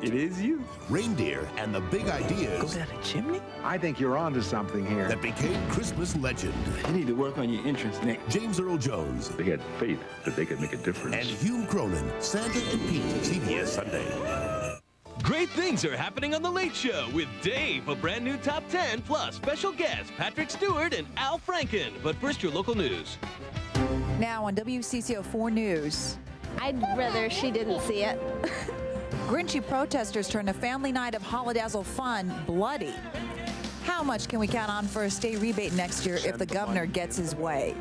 It is you. Reindeer and the big ideas. Go down the chimney? I think you're onto something here. That became Christmas legend. You need to work on your entrance, Nick. James Earl Jones. They had faith that they could make a difference. And Hume Cronin. Santa and Pete. CBS Sunday. Great things are happening on The Late Show with Dave, a brand new Top 10, plus special guests Patrick Stewart and Al Franken. But first, your local news. Now on WCCO-4 News. I'd rather she didn't see it. Grinchy protesters turned a family night of Holidazzle fun bloody. How much can we count on for a state rebate next year if the governor gets his way?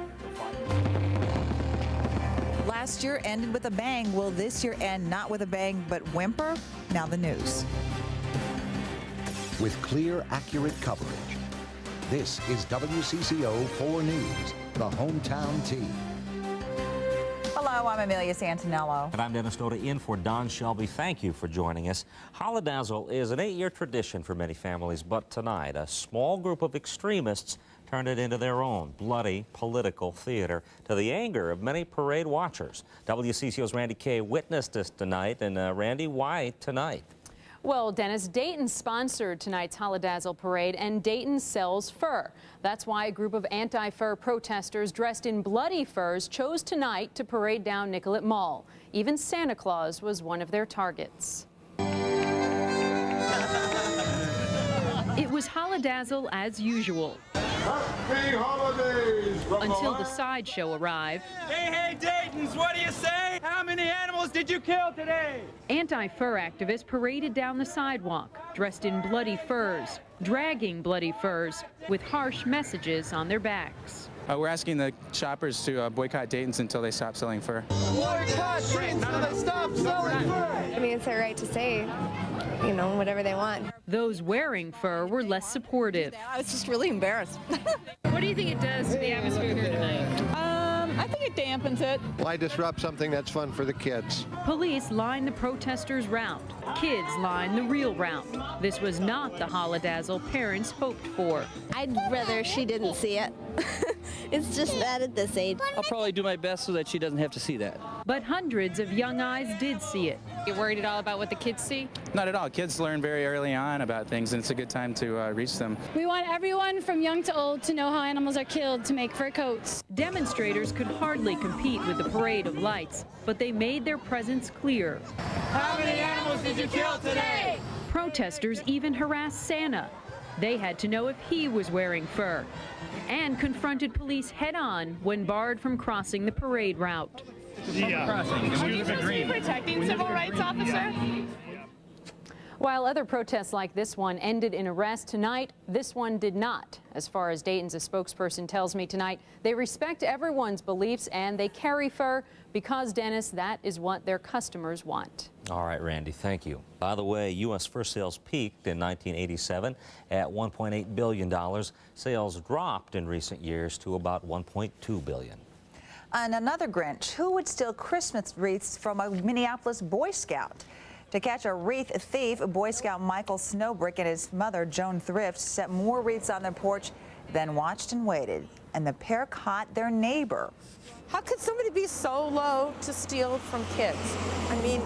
Last year ended with a bang. Will this year end not with a bang, but whimper? Now the news. With clear, accurate coverage. This is WCCO-4 News, the hometown team. Hello, I'm Amelia Santinello. And I'm Dennis Noda in for Don Shelby. Thank you for joining us. Holidazzle is an 8-year tradition for many families, but tonight a small group of extremists turned it into their own bloody political theater to the anger of many parade watchers. WCCO's Randy Kay witnessed this tonight, and Randy, why tonight? Well, Dennis, Dayton sponsored tonight's Holidazzle parade, and Dayton sells fur. That's why a group of anti-fur protesters dressed in bloody furs chose tonight to parade down Nicollet Mall. Even Santa Claus was one of their targets. It was Holidazzle as usual. Happy holidays! Until the sideshow arrived. Hey, Daytons, what do you say? How many animals did you kill today? Anti-fur activists paraded down the sidewalk, dressed in bloody furs, dragging bloody furs, with harsh messages on their backs. We're asking the shoppers to boycott Dayton's until they stop selling fur. Boycott Dayton's until they stop selling fur! I mean, it's their right to say, you know, whatever they want. Those wearing fur were less supportive. I was just really embarrassed. What do you think it does to the atmosphere here tonight? I think it dampens it. Why disrupt something that's fun for the kids? Police lined the protesters' route. Kids lined the real route. This was not the Holidazzle parents hoped for. I'd rather she didn't see it. It's just bad at this age. I'll probably do my best so that she doesn't have to see that. But hundreds of young eyes did see it. You worried at all about what the kids see? Not at all. Kids learn very early on about things, and it's a good time to reach them. We want everyone from young to old to know how animals are killed to make fur coats. Demonstrators could hardly compete with the parade of lights, but they made their presence clear. How many animals did you kill today? Protesters even harassed Santa. They had to know if he was wearing fur, and confronted police head-on when barred from crossing the parade route. Are you supposed to be protecting civil rights officer? While other protests like this one ended in arrest tonight, this one did not. As far as Dayton's, a spokesperson tells me tonight, they respect everyone's beliefs and they carry fur because, Dennis, that is what their customers want. All right, Randy, thank you. By the way, U.S. fur sales peaked in 1987 at $1.8 billion. Sales dropped in recent years to about $1.2 billion. And another Grinch, who would steal Christmas wreaths from a Minneapolis Boy Scout? To catch a wreath thief, Boy Scout Michael Snowbrick and his mother, Joan Thrift, set more wreaths on their porch, then watched and waited. And the pair caught their neighbor. How could somebody be so low to steal from kids? I mean,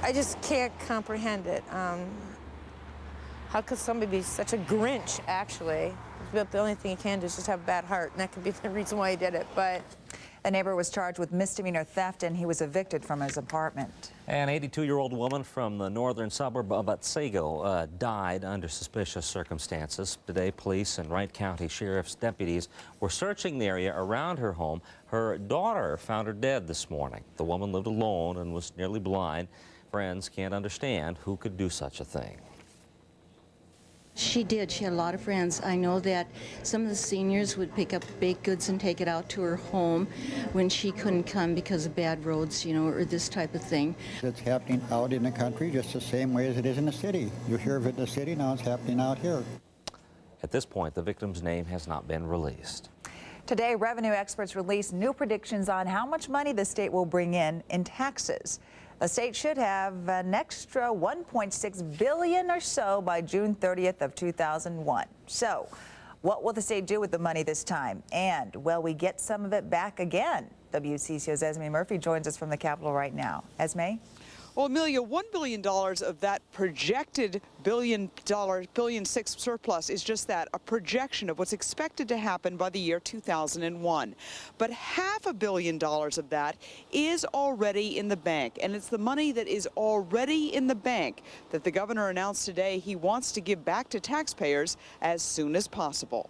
I just can't comprehend it. How could somebody be such a Grinch, actually? The only thing he can do is just have a bad heart, and that could be the reason why he did it. But the neighbor was charged with misdemeanor theft, and he was evicted from his apartment. An 82-year-old woman from the northern suburb of Otsego died under suspicious circumstances. Today, police and Wright County Sheriff's deputies were searching the area around her home. Her daughter found her dead this morning. The woman lived alone and was nearly blind. Friends can't understand who could do such a thing. She did. She had a lot of friends. I know that some of the seniors would pick up baked goods and take it out to her home when she couldn't come because of bad roads, you know, or this type of thing. It's happening out in the country just the same way as it is in the city. You hear of it in the city, now it's happening out here. At this point, the victim's name has not been released. Today, revenue experts released new predictions on how much money the state will bring in taxes. The state should have an extra $1.6 billion or so by June 30th of 2001. So, what will the state do with the money this time? And will we get some of it back again? WCCO's Esme Murphy joins us from the Capitol right now. Esme? Well, Amelia, $1 billion of that projected $1 billion surplus is just that, a projection of what's expected to happen by the year 2001. But $500 million of that is already in the bank, and it's the money that is already in the bank that the governor announced today he wants to give back to taxpayers as soon as possible.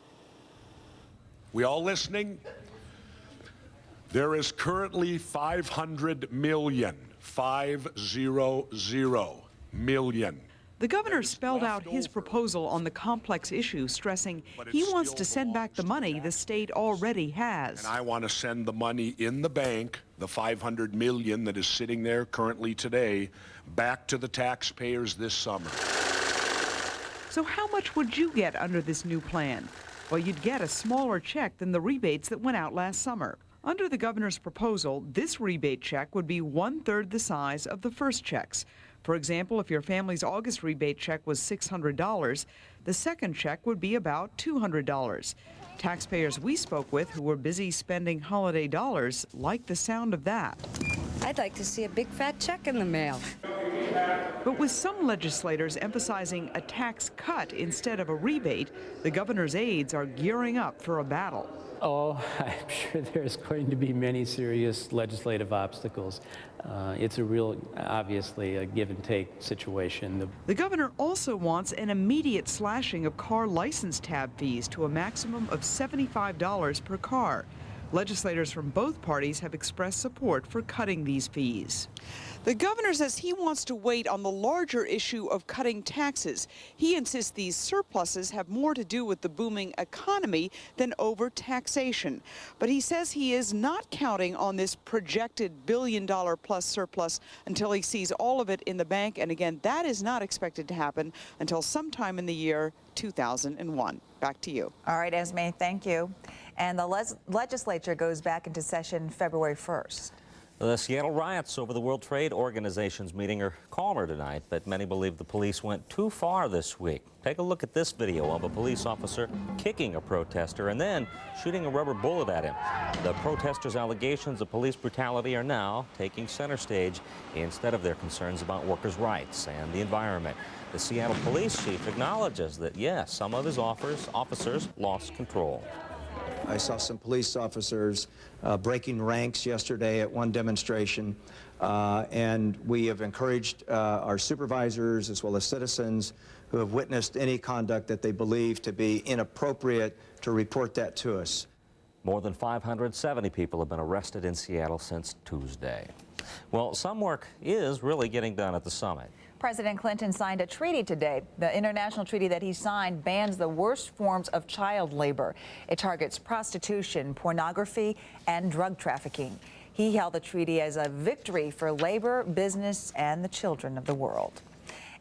We all listening? There is currently $500 million. 500 million. The governor spelled out his proposal on the complex issue, stressing he wants to send back the money the state already has. And I want to send the money in the bank, the 500 million that is sitting there currently today, back to the taxpayers this summer. So how much would you get under this new plan? Well, you'd get a smaller check than the rebates that went out last summer. Under the governor's proposal, this rebate check would be 1/3 the size of the first checks. For example, if your family's August rebate check was $600, the second check would be about $200. Taxpayers we spoke with who were busy spending holiday dollars liked the sound of that. I'd like to see a big fat check in the mail. But with some legislators emphasizing a tax cut instead of a rebate, the governor's aides are gearing up for a battle. Oh, I'm sure there's going to be many serious legislative obstacles. It's a real, obviously, a give and take situation. The governor also wants an immediate slashing of car license tab fees to a maximum of $75 per car. Legislators from both parties have expressed support for cutting these fees. The governor says he wants to wait on the larger issue of cutting taxes. He insists these surpluses have more to do with the booming economy than over taxation. But he says he is not counting on this projected $1 billion-plus surplus until he sees all of it in the bank. And again, that is not expected to happen until sometime in the year 2001. Back to you. All right, Esme, thank you. And the legislature goes back into session February 1st. The Seattle riots over the World Trade Organization's meeting are calmer tonight, but many believe the police went too far this week. Take a look at this video of a police officer kicking a protester and then shooting a rubber bullet at him. The protesters' allegations of police brutality are now taking center stage instead of their concerns about workers' rights and the environment. The Seattle police chief acknowledges that, yes, some of his officers lost control. I saw some police officers breaking ranks yesterday at one demonstration, and we have encouraged our supervisors as well as citizens who have witnessed any conduct that they believe to be inappropriate to report that to us. More than 570 people have been arrested in Seattle since Tuesday. Well, some work is really getting done at the summit. President Clinton signed a treaty today. The international treaty that he signed bans the worst forms of child labor. It targets prostitution, pornography, and drug trafficking. He hailed the treaty as a victory for labor, business, and the children of the world.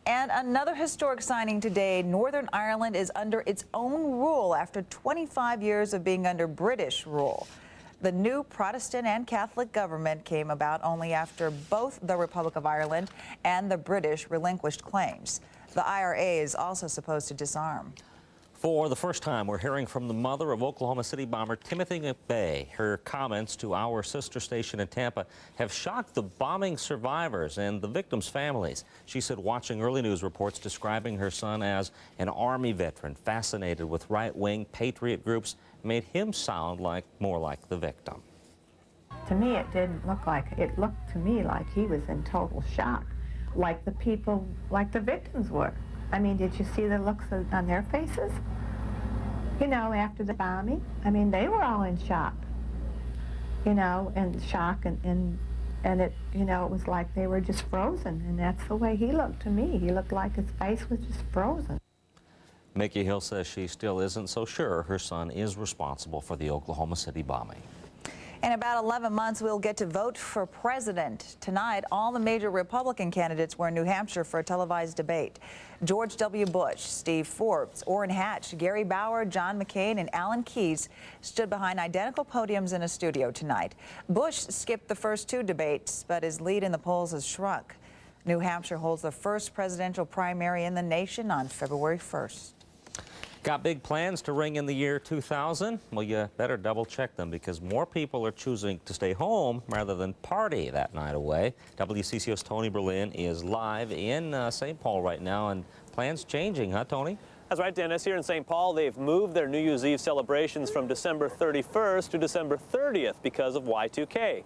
And another historic signing today. Northern Ireland is under its own rule after 25 years of being under British rule. The new Protestant and Catholic government came about only after both the Republic of Ireland and the British relinquished claims. The IRA is also supposed to disarm. For the first time, we're hearing from the mother of Oklahoma City bomber Timothy McVeigh. Her comments to our sister station in Tampa have shocked the bombing survivors and the victims' families. She said watching early news reports describing her son as an Army veteran fascinated with right-wing patriot groups made him sound more like the victim. To me, it didn't look like, it looked to me like he was in total shock, like the people, like the victims were. I mean, did you see the looks on their faces? You know, after the bombing, I mean, they were all in shock, you know, and shock, and it, you know, it was like they were just frozen, and that's the way he looked to me. He looked like his face was just frozen. Mickey Hill says she still isn't so sure her son is responsible for the Oklahoma City bombing. In about 11 months, we'll get to vote for president. Tonight, all the major Republican candidates were in New Hampshire for a televised debate. George W. Bush, Steve Forbes, Orrin Hatch, Gary Bauer, John McCain, and Alan Keyes stood behind identical podiums in a studio tonight. Bush skipped the first two debates, but his lead in the polls has shrunk. New Hampshire holds the first presidential primary in the nation on February 1st. Got big plans to ring in the year 2000? Well, you better double check them because more people are choosing to stay home rather than party that night away. WCCO's Tony Berlin is live in St. Paul right now, and plans changing, huh, Tony? That's right, Dennis. Here in St. Paul, they've moved their New Year's Eve celebrations from December 31st to December 30th because of Y2K.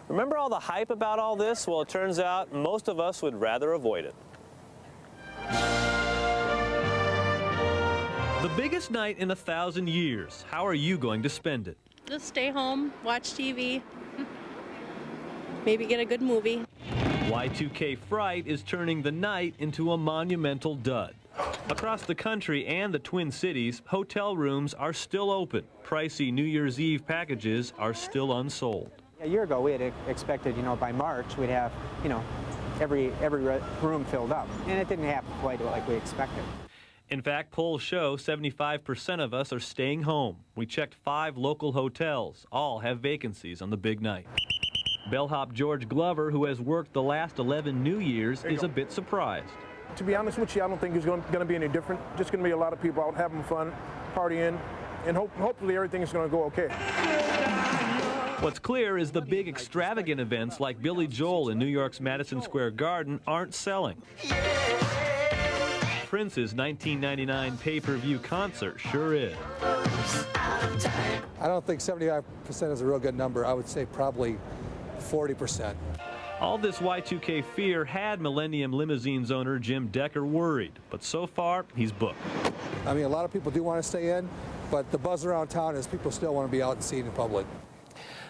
Remember all the hype about all this? Well, it turns out most of us would rather avoid it. The biggest night in 1,000 years. How are you going to spend it? Just stay home, watch TV, maybe get a good movie. Y2K fright is turning the night into a monumental dud. Across the country and the Twin Cities, hotel rooms are still open. Pricey New Year's Eve packages are still unsold. A year ago, we had expected, by March, we'd have, every room filled up. And it didn't happen quite like we expected. In fact, polls show 75% of us are staying home. We checked 5 local hotels. All have vacancies on the big night. Bellhop George Glover, who has worked the last 11 New Year's, is a bit surprised. To be honest with you, I don't think it's going to be any different. Just going to be a lot of people out having fun, partying, and hopefully everything's going to go okay. What's clear is the big extravagant events like Billy Joel in New York's Madison Square Garden aren't selling. Prince's 1999 pay-per-view concert sure is. I don't think 75% is a real good number. I would say probably 40%. All this Y2K fear had Millennium Limousine's owner Jim Decker worried, but so far he's booked. I mean, a lot of people do want to stay in, but the buzz around town is people still want to be out and seen in public.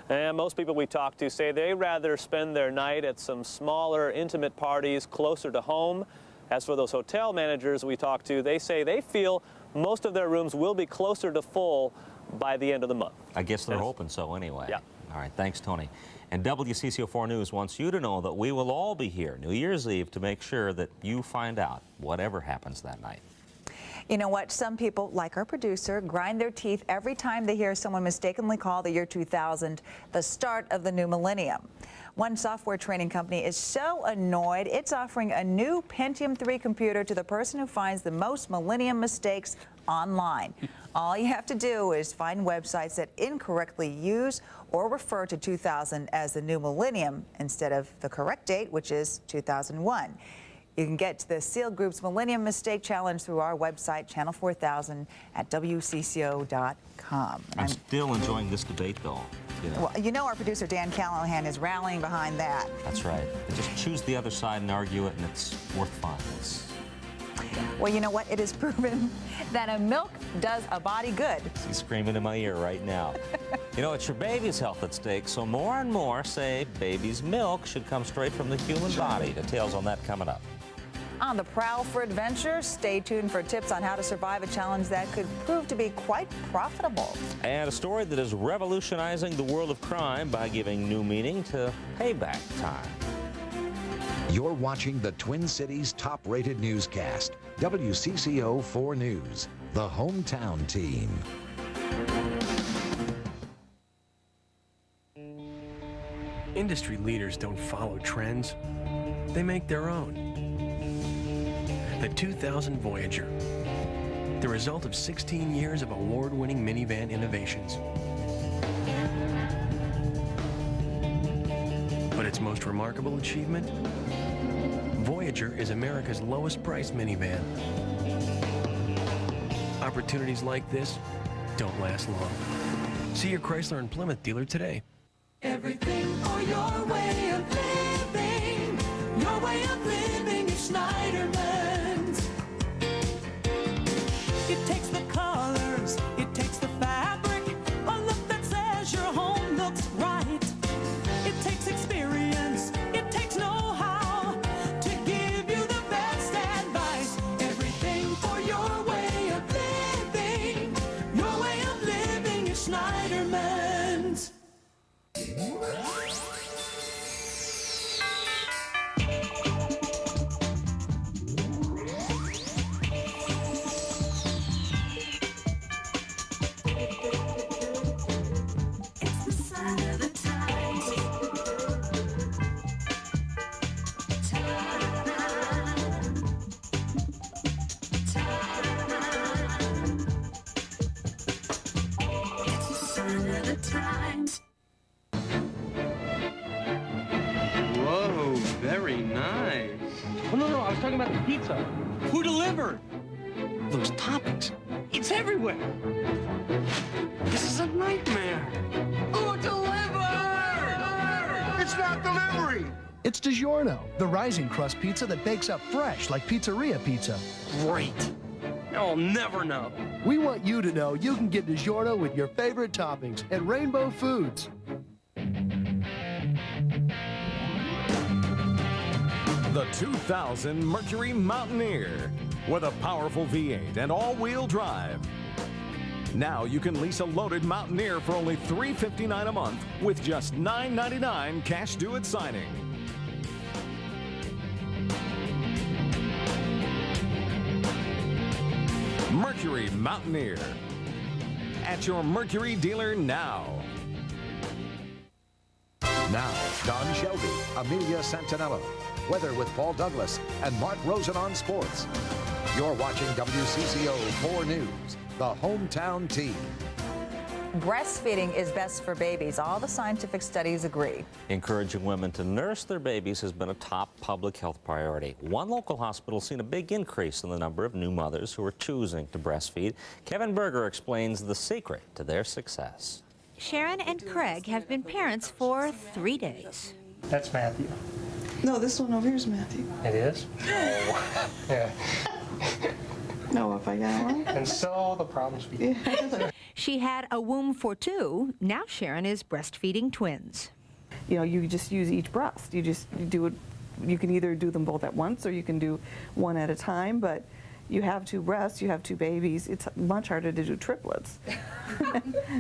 And most people we talk to say they'd rather spend their night at some smaller, intimate parties closer to home. As for those hotel managers we talk to, they say they feel most of their rooms will be closer to full by the end of the month. I guess they're hoping so anyway. Yeah. All right, thanks, Tony. And WCCO4 News wants you to know that we will all be here New Year's Eve to make sure that you find out whatever happens that night. You know what? Some people, like our producer, grind their teeth every time they hear someone mistakenly call the year 2000 the start of the new millennium. One software training company is so annoyed, it's offering a new Pentium 3 computer to the person who finds the most millennium mistakes online. All you have to do is find websites that incorrectly use or refer to 2000 as the new millennium instead of the correct date, which is 2001. You can get to the SEAL Group's Millennium Mistake Challenge through our website, Channel 4000 at WCCO.com. I'm still enjoying this debate, though. Well, our producer, Dan Callahan, is rallying behind that. That's right. They just choose the other side and argue it, and it's worth fun. Well, you know what? It is proven that a milk does a body good. She's screaming in my ear right now. It's your baby's health at stake, so more and more say baby's milk should come straight from the human body. Details on that coming up. On the prowl for adventure, stay tuned for tips on how to survive a challenge that could prove to be quite profitable. And a story that is revolutionizing the world of crime by giving new meaning to payback time. You're watching the Twin Cities' top-rated newscast, WCCO4 News, the hometown team. Industry leaders don't follow trends. They make their own. The 2000 Voyager, the result of 16 years of award-winning minivan innovations. But its most remarkable achievement? Voyager is America's lowest-priced minivan. Opportunities like this don't last long. See your Chrysler and Plymouth dealer today. Everything for your way of living. Your way of living is Schneiderman's. It takes the colors, it takes the fabric, a look that says your home looks right. It takes experience, it takes know-how to give you the best advice. Everything for your way of living. Your way of living is Schneiderman's. way. Oh, no, I was talking about the pizza. Who delivered? Those toppings. It's everywhere. This is a nightmare. Who delivered? It's not delivery. It's DiGiorno, the rising crust pizza that bakes up fresh like pizzeria pizza. Great. I'll never know. We want you to know you can get DiGiorno with your favorite toppings at Rainbow Foods. The 2000 Mercury Mountaineer with a powerful V8 and all-wheel drive. Now you can lease a loaded Mountaineer for only $359 a month with just $999 cash due at signing. Mercury Mountaineer. At your Mercury dealer now. Now, Don Shelby, Amelia Santinello, weather with Paul Douglas, and Mark Rosen on sports. You're watching WCCO 4 News, the hometown team. Breastfeeding is best for babies. All the scientific studies agree. Encouraging women to nurse their babies has been a top public health priority. One local hospital has seen a big increase in the number of new mothers who are choosing to breastfeed. Kevin Berger explains the secret to their success. Sharon and Craig have been parents for 3 days. That's Matthew. No, this one over here is Matthew. It is? Yeah. No, if I got one. And so the problems begin. She had a womb for 2. Now Sharon is breastfeeding twins. You know, you just use each breast. You do it. You can either do them both at once or you can do one at a time, but you have 2 breasts, you have 2 babies. It's much harder to do triplets.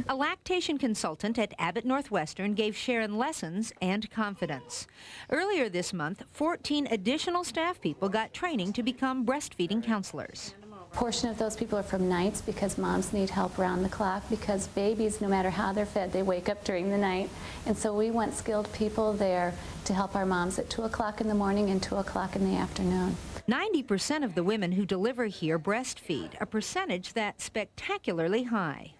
A lactation consultant at Abbott Northwestern gave Sharon lessons and confidence. Earlier this month, 14 additional staff people got training to become breastfeeding counselors. A portion of those people are from nights because moms need help around the clock, because babies, no matter how they're fed, they wake up during the night. And so we want skilled people there to help our moms at 2 o'clock in the morning and 2 o'clock in the afternoon. 90% of the women who deliver here breastfeed, a percentage that's spectacularly high.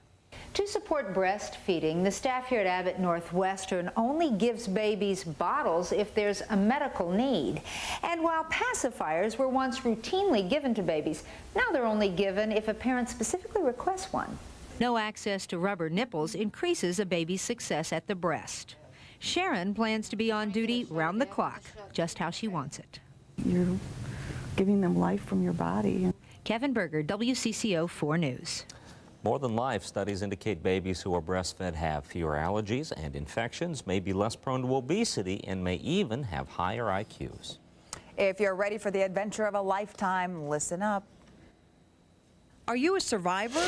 To support breastfeeding, the staff here at Abbott Northwestern only gives babies bottles if there's a medical need. And while pacifiers were once routinely given to babies, now they're only given if a parent specifically requests one. No access to rubber nipples increases a baby's success at the breast. Sharon plans to be on duty round the clock, just how she wants it. You're giving them life from your body. Kevin Berger, WCCO 4 News. More Than Life studies indicate babies who are breastfed have fewer allergies and infections, may be less prone to obesity, and may even have higher IQs. If you're ready for the adventure of a lifetime, listen up. Are you a survivor?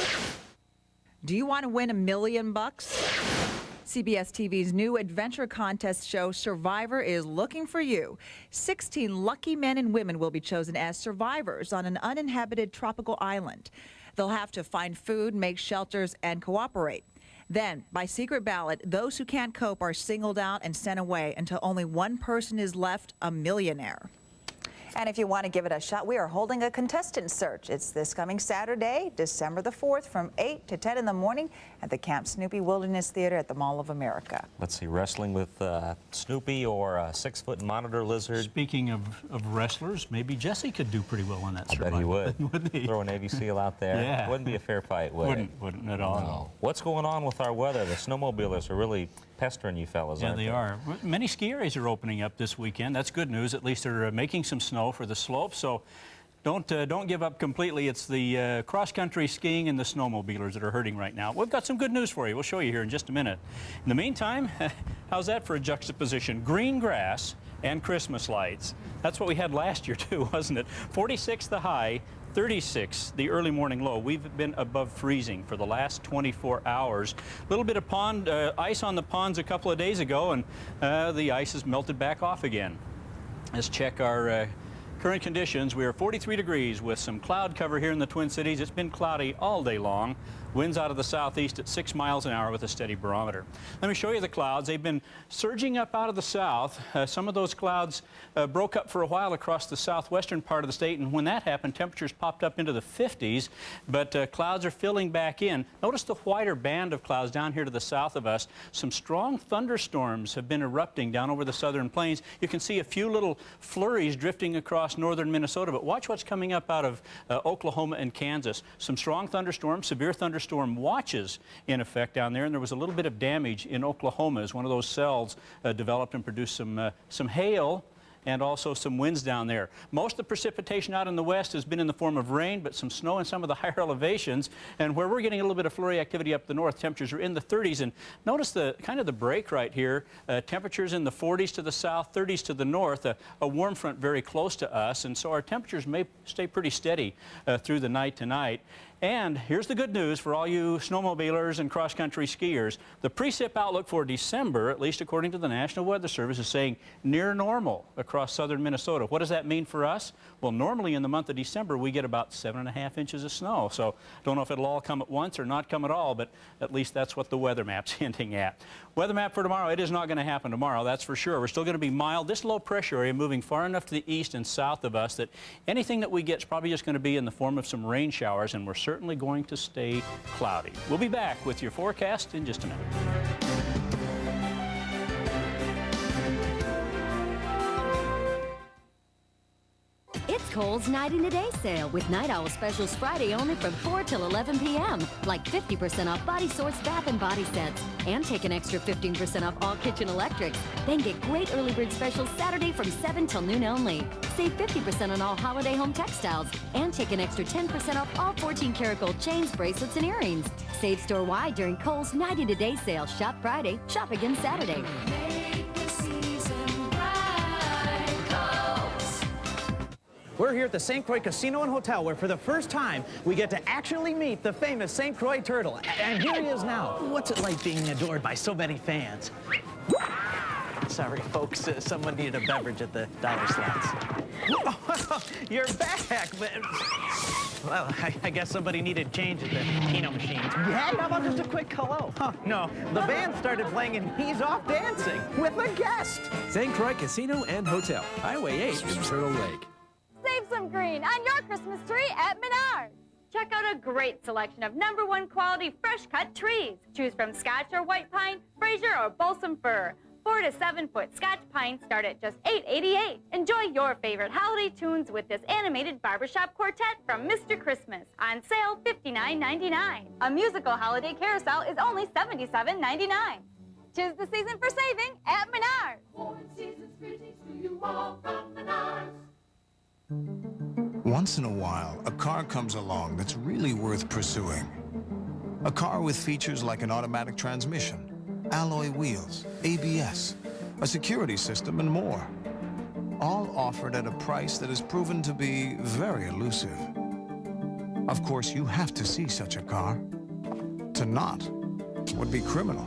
Do you want to win $1 million? CBS TV's new adventure contest show, Survivor, is looking for you. 16 lucky men and women will be chosen as survivors on an uninhabited tropical island. They'll have to find food, make shelters, and cooperate. Then, by secret ballot, those who can't cope are singled out and sent away until only one person is left, a millionaire. And if you want to give it a shot, we are holding a contestant search. It's this coming Saturday, December the 4th, from 8 to 10 in the morning at the Camp Snoopy Wilderness Theater at the Mall of America. Let's see, wrestling with Snoopy or a 6-foot monitor lizard. Speaking of wrestlers, maybe Jesse could do pretty well on that. I bet he would. Wouldn't he? Throw a Navy SEAL out there. Yeah. Wouldn't be a fair fight, would it? Wouldn't at all. No. What's going on with our weather? The snowmobilers are really pestering you fellas, aren't they? Yeah, they are. Many ski areas are opening up this weekend. That's good news. At least they're making some snow for the slopes. So don't give up completely. It's the cross-country skiing and the snowmobilers that are hurting right now. We've got some good news for you. We'll show you here in just a minute. In the meantime, how's that for a juxtaposition? Green grass and Christmas lights. That's what we had last year too, wasn't it? 46 the high, 36 the early morning low. We've been above freezing for the last 24 hours. A little bit of ice on the ponds a couple of days ago, and the ice has melted back off again. Let's check our current conditions. We are 43 degrees with some cloud cover here in the Twin Cities. It's been cloudy all day long. Winds out of the southeast at 6 miles an hour with a steady barometer. Let me show you the clouds. They've been surging up out of the south. Some of those clouds broke up for a while across the southwestern part of the state, and when that happened, temperatures popped up into the 50s, but clouds are filling back in. Notice the whiter band of clouds down here to the south of us. Some strong thunderstorms have been erupting down over the southern plains. You can see a few little flurries drifting across northern Minnesota, but watch what's coming up out of Oklahoma and Kansas. Some strong thunderstorms, severe thunderstorm watches in effect down there, and there was a little bit of damage in Oklahoma as one of those cells developed and produced some hail and also some winds down there. Most of the precipitation out in the west has been in the form of rain, but some snow in some of the higher elevations. And where we're getting a little bit of flurry activity up the north, temperatures are in the 30s. And notice the kind of the break right here. Temperatures in the 40s to the south, 30s to the north. A warm front very close to us, and so our temperatures may stay pretty steady through the night tonight. And here's the good news for all you snowmobilers and cross-country skiers. The precip outlook for December, at least according to the National Weather Service, is saying near normal across southern Minnesota. What does that mean for us? Well, normally in the month of December, we get about 7.5 inches of snow. So don't know if it'll all come at once or not come at all, but at least that's what the weather map's hinting at. Weather map for tomorrow, it is not going to happen tomorrow, that's for sure. We're still going to be mild. This low pressure area moving far enough to the east and south of us that anything that we get is probably just going to be in the form of some rain showers, and we're certainly going to stay cloudy. We'll be back with your forecast in just a minute. It's Kohl's Night in a Day sale with Night Owl specials Friday only from 4 till 11 p.m. Like 50% off Body Sort's bath and body sets. And take an extra 15% off all kitchen electrics. Then get great early bird specials Saturday from 7 till noon only. Save 50% on all holiday home textiles. And take an extra 10% off all 14-karat gold chains, bracelets, and earrings. Save store-wide during Kohl's Night in a Day sale. Shop Friday, shop again Saturday. We're here at the St. Croix Casino and Hotel, where for the first time, we get to actually meet the famous St. Croix turtle. And here he is now. What's it like being adored by so many fans? Sorry, folks, someone needed a beverage at the dollar slots. Oh, you're back, but... Well, I guess somebody needed change at the Keno machines. Yeah, how about just a quick hello? Huh, no, the band started playing and he's off dancing with a guest. St. Croix Casino and Hotel, Highway 8 in Turtle Lake. Save some green on your Christmas tree at Menards. Check out a great selection of #1 quality fresh-cut trees. Choose from Scotch or white pine, Fraser or balsam fir. 4 to 7 foot Scotch pine start at just $8.88. Enjoy your favorite holiday tunes with this animated barbershop quartet from Mr. Christmas. On sale, $59.99. A musical holiday carousel is only $77.99. 'Tis the season for saving at Menards. Warm season's greetings to you all from Menards. Once in a while, a car comes along that's really worth pursuing. A car with features like an automatic transmission, alloy wheels, ABS, a security system, and more. All offered at a price that has proven to be very elusive. Of course, you have to see such a car. To not would be criminal.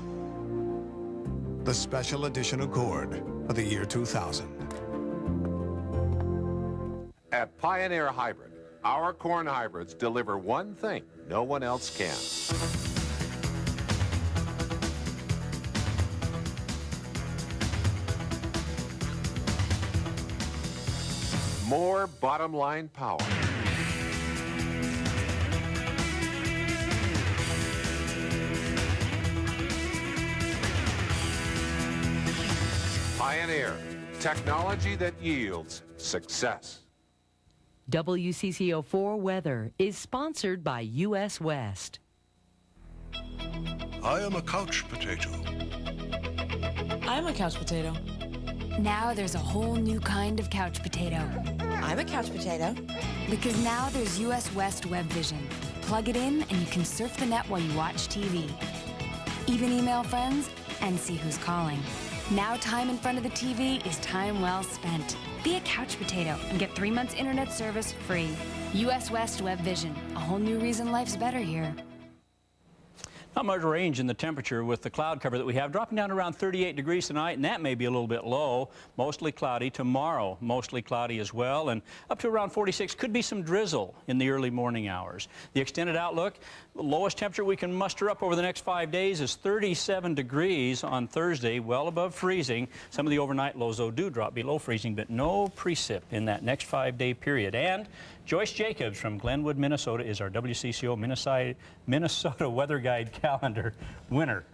The Special Edition Accord of the year 2000. At Pioneer Hybrid, our corn hybrids deliver one thing no one else can. More bottom line power. Pioneer, technology that yields success. WCCO-4 Weather is sponsored by U.S. West. I am a couch potato. I'm a couch potato. Now there's a whole new kind of couch potato. I'm a couch potato. Because now there's US West Web Vision. Plug it in and you can surf the net while you watch TV. Even email friends and see who's calling. Now time in front of the TV is time well spent. Be a couch potato and get 3 months internet service free. US West Web Vision. A whole new reason life's better here. Not much range in the temperature with the cloud cover that we have, dropping down around 38 degrees tonight, and that may be a little bit low. Mostly cloudy tomorrow, mostly cloudy as well, and up to around 46. Could be some drizzle in the early morning hours. The extended outlook, the lowest temperature we can muster up over the next 5 days is 37 degrees on Thursday, well above freezing. Some of the overnight lows, though, do drop below freezing, but no precip in that next 5-day period. And Joyce Jacobs from Glenwood, Minnesota is our WCCO Minnesota Weather Guide calendar winner.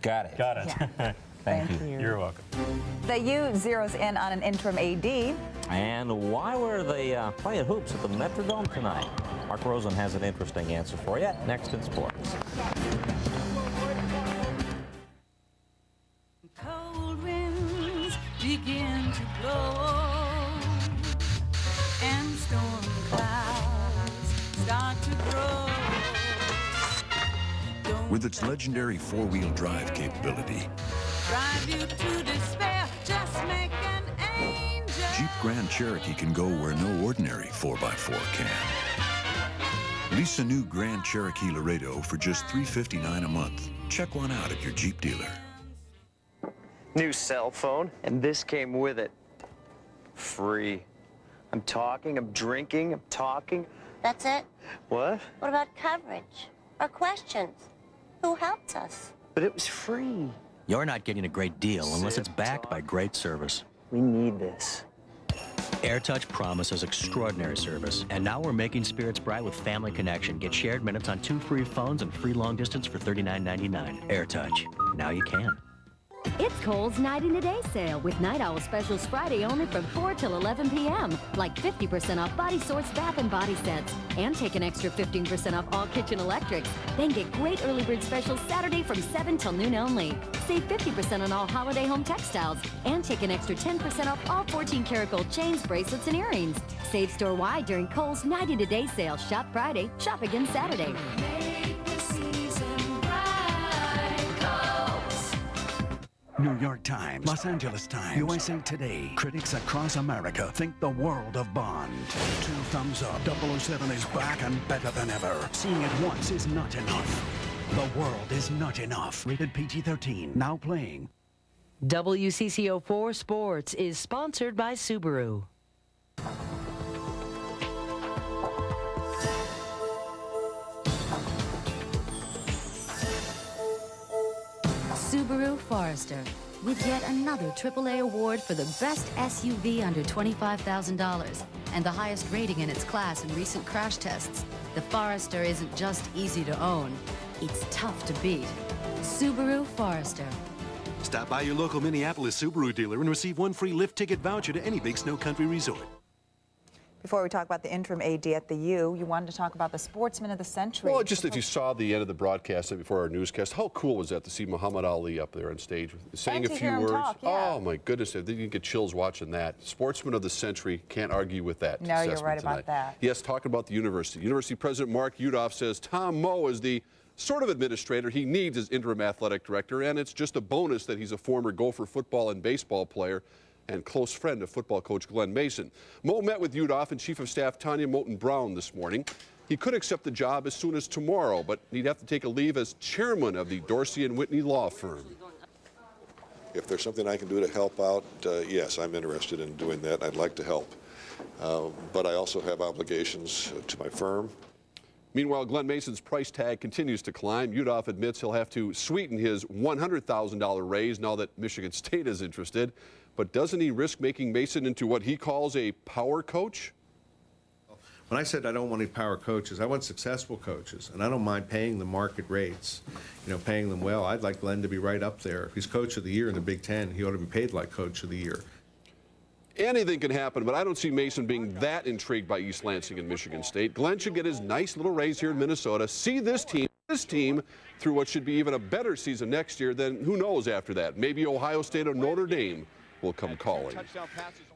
Got it. Got it. Yeah. Thank you. You're welcome. The U zeroes in on an interim AD. And why were they playing hoops at the Metrodome tonight? Mark Rosen has an interesting answer for you next in sports. Cold winds begin to blow, and storm clouds start to grow. With its legendary four-wheel drive capability, Drive you to despair, just make an angel. Jeep Grand Cherokee can go where no ordinary 4x4 can. Lease a new Grand Cherokee Laredo for just $359 a month. Check one out at your Jeep dealer. New cell phone, and this came with it. Free. I'm talking, I'm drinking, I'm talking. That's it? What? What about coverage or questions? Who helped us? But it was free. You're not getting a great deal unless it's backed by great service. We need this. AirTouch promises extraordinary service, and now we're making spirits bright with Family Connection. Get shared minutes on 2 free phones and free long distance for $39.99. AirTouch. Now you can. It's Kohl's Night in a Day sale with Night Owl specials Friday only from 4 till 11 p.m. Like 50% off body sorts, bath and body sets. And take an extra 15% off all kitchen electrics. Then get great early bird specials Saturday from 7 till noon only. Save 50% on all holiday home textiles. And take an extra 10% off all 14-karat gold chains, bracelets, and earrings. Save store-wide during Kohl's Night in a Day sale. Shop Friday, shop again Saturday. New York Times, Los Angeles Times, USA Today. Critics across America think the world of Bond. 2 thumbs up. 007 is back and better than ever. Seeing it once is not enough. The world is not enough. Rated PG-13. Now playing. WCCO-4 Sports is sponsored by Subaru. Subaru Forester, with yet another AAA award for the best SUV under $25,000 and the highest rating in its class in recent crash tests. The Forester isn't just easy to own, it's tough to beat. Subaru Forester. Stop by your local Minneapolis Subaru dealer and receive 1 free lift ticket voucher to any Big Snow Country resort. Before we talk about the interim AD at the U, you wanted to talk about the Sportsman of the Century. Well, just if you saw the end of the broadcast before our newscast, how cool was that to see Muhammad Ali up there on stage saying a few words? Talk, yeah. Oh, my goodness. I think you get chills watching that. Sportsman of the Century, can't argue with that. No, you're right about that. Yes, talking about the university. University President Mark Yudof says Tom Moe is the sort of administrator he needs as interim athletic director, and it's just a bonus that he's a former Gopher football and baseball player and close friend of football coach Glenn Mason. Moe met with Yudof and Chief of Staff Tanya Moten-Brown this morning. He could accept the job as soon as tomorrow, but he'd have to take a leave as chairman of the Dorsey and Whitney law firm. If there's something I can do to help out, yes, I'm interested in doing that. I'd like to help. But I also have obligations to my firm. Meanwhile, Glenn Mason's price tag continues to climb. Yudof admits he'll have to sweeten his $100,000 raise now that Michigan State is interested. But doesn't he risk making Mason into what he calls a power coach? When I said I don't want any power coaches, I want successful coaches, and I don't mind paying the market rates, paying them well. I'd like Glenn to be right up there. If he's coach of the year in the Big Ten, he ought to be paid like coach of the year. Anything can happen, but I don't see Mason being that intrigued by East Lansing and Michigan State. Glenn should get his nice little raise here in Minnesota, see this team through what should be even a better season next year, then who knows after that. Maybe Ohio State or Notre Dame will come calling.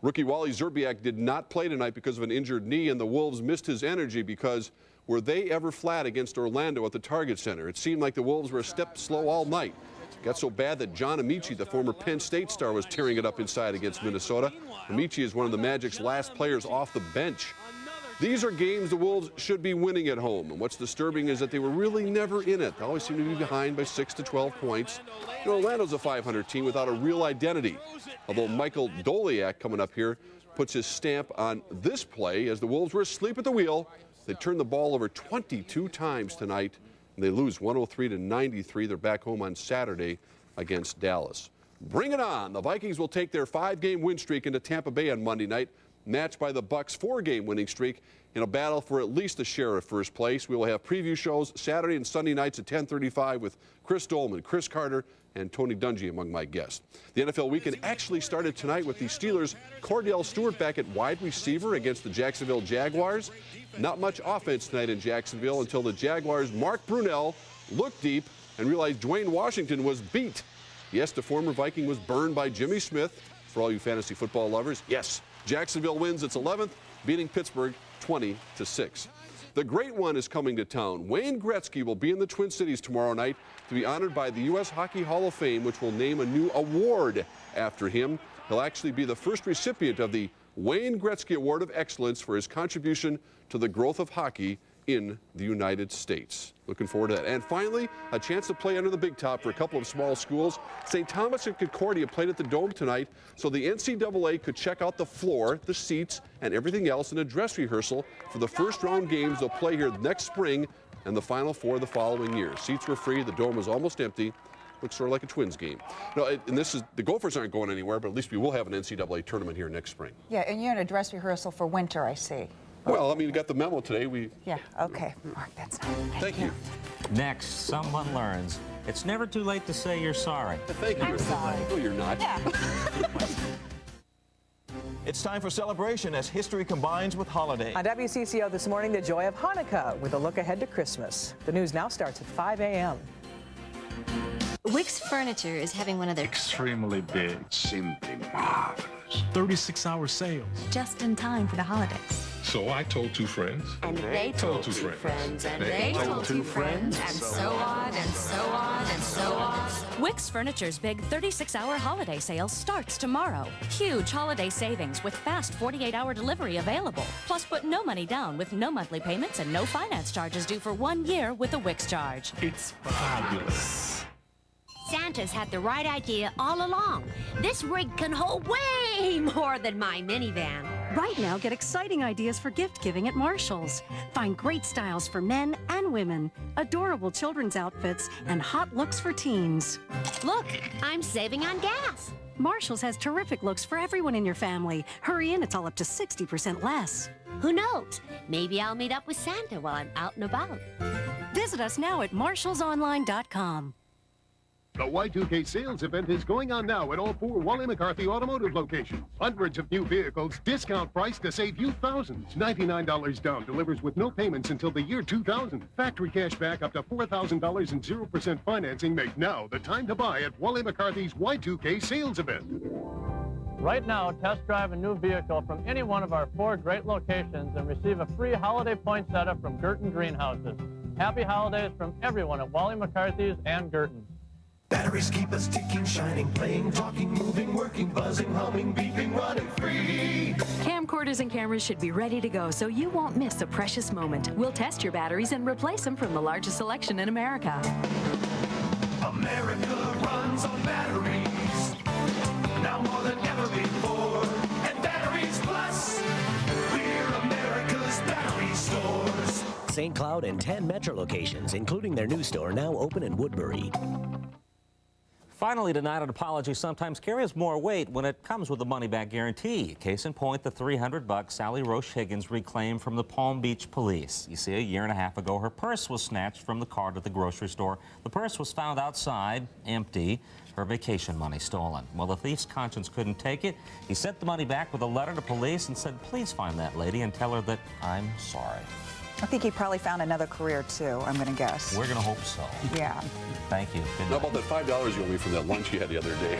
Rookie Wally Szczerbiak did not play tonight because of an injured knee, and the Wolves missed his energy because were they ever flat against Orlando at the Target Center? It seemed like the Wolves were a step slow all night. It got so bad that John Amici, the former Penn State star, was tearing it up inside against Minnesota. Amici is one of the Magic's last players off the bench. These are games the Wolves should be winning at home. And what's disturbing is that they were really never in it. They always seem to be behind by 6 to 12 points. You know, Orlando's a 500 team without a real identity. Although Michael Doliak, coming up here, puts his stamp on this play as the Wolves were asleep at the wheel. They turned the ball over 22 times tonight, and they lose 103-93. They're back home on Saturday against Dallas. Bring it on. The Vikings will take their 5-game win streak into Tampa Bay on Monday night, matched by the Bucs' 4-game winning streak in a battle for at least a share of first place. We will have preview shows Saturday and Sunday nights at 10:35 with Chris Dolman, Chris Carter, and Tony Dungy among my guests. The NFL weekend actually started tonight with the Steelers' Cordell Stewart back at wide receiver against the Jacksonville Jaguars. Not much offense tonight in Jacksonville until the Jaguars' Mark Brunell looked deep and realized Dwayne Washington was beat. Yes, the former Viking was burned by Jimmy Smith. For all you fantasy football lovers, yes, Jacksonville wins its 11th, beating Pittsburgh 20-6. The great one is coming to town. Wayne Gretzky will be in the Twin Cities tomorrow night to be honored by the U.S. Hockey Hall of Fame, which will name a new award after him. He'll actually be the first recipient of the Wayne Gretzky Award of Excellence for his contribution to the growth of hockey in the United States. Looking forward to that. And finally, a chance to play under the big top for a couple of small schools. St. Thomas and Concordia played at the Dome tonight, so the NCAA could check out the floor, the seats, and everything else in a dress rehearsal for the first round games they'll play here next spring and the Final Four the following year. Seats were free. The Dome was almost empty. Looks sort of like a Twins game. No, and this is, the Gophers aren't going anywhere, but at least we will have an NCAA tournament here next spring. Yeah, and you're in a dress rehearsal for winter, I see. Well, I mean, we got the memo today. Yeah, okay. Mark, that's not. Thank you. Next, someone learns it's never too late to say you're sorry. Thank you. I'm sorry. No, you're not. Yeah. It's time for celebration as history combines with holiday. On WCCO this morning, the joy of Hanukkah with a look ahead to Christmas. The news now starts at 5 a.m. Wix Furniture is having one of their extremely big, simply marvelous 36-hour sales. Just in time for the holidays. So I told two friends. And they told two friends. And they told two friends. And so on and so on and so on. Wix Furniture's big 36-hour holiday sale starts tomorrow. Huge holiday savings with fast 48-hour delivery available. Plus, put no money down with no monthly payments and no finance charges due for 1 year with a Wix charge. It's fabulous. Santa's had the right idea all along. This rig can hold way more than my minivan. Right now, get exciting ideas for gift giving at Marshall's. Find great styles for men and women, adorable children's outfits, and hot looks for teens. Look, I'm saving on gas. Marshall's has terrific looks for everyone in your family. Hurry in, it's all up to 60% less. Who knows? Maybe I'll meet up with Santa while I'm out and about. Visit us now at marshallsonline.com. The Y2K sales event is going on now at all 4 Wally McCarthy automotive locations. Hundreds of new vehicles, discount price to save you thousands. $99 down, delivers with no payments until the year 2000. Factory cash back up to $4,000 and 0% financing. Make now the time to buy at Wally McCarthy's Y2K sales event. Right now, test drive a new vehicle from any one of our 4 great locations and receive a free holiday point setup from Girton Greenhouses. Happy holidays from everyone at Wally McCarthy's and Girton. Batteries keep us ticking, shining, playing, talking, moving, working, buzzing, humming, beeping, running free. Camcorders and cameras should be ready to go so you won't miss a precious moment. We'll test your batteries and replace them from the largest selection in America. America runs on batteries, now more than ever before. And Batteries Plus, we're America's battery stores. St. Cloud and 10 Metro locations, including their new store now open in Woodbury. Finally tonight, an apology sometimes carries more weight when it comes with a money-back guarantee. Case in point, the $300 Sally Roche Higgins reclaimed from the Palm Beach police. You see, a year and a half ago, her purse was snatched from the cart at the grocery store. The purse was found outside, empty, her vacation money stolen. Well, the thief's conscience couldn't take it. He sent the money back with a letter to police and said, please find that lady and tell her that I'm sorry. I think he probably found another career, too, I'm going to guess. We're going to hope so. Yeah. Thank you. How about that $5 you owe me from that lunch you had the other day?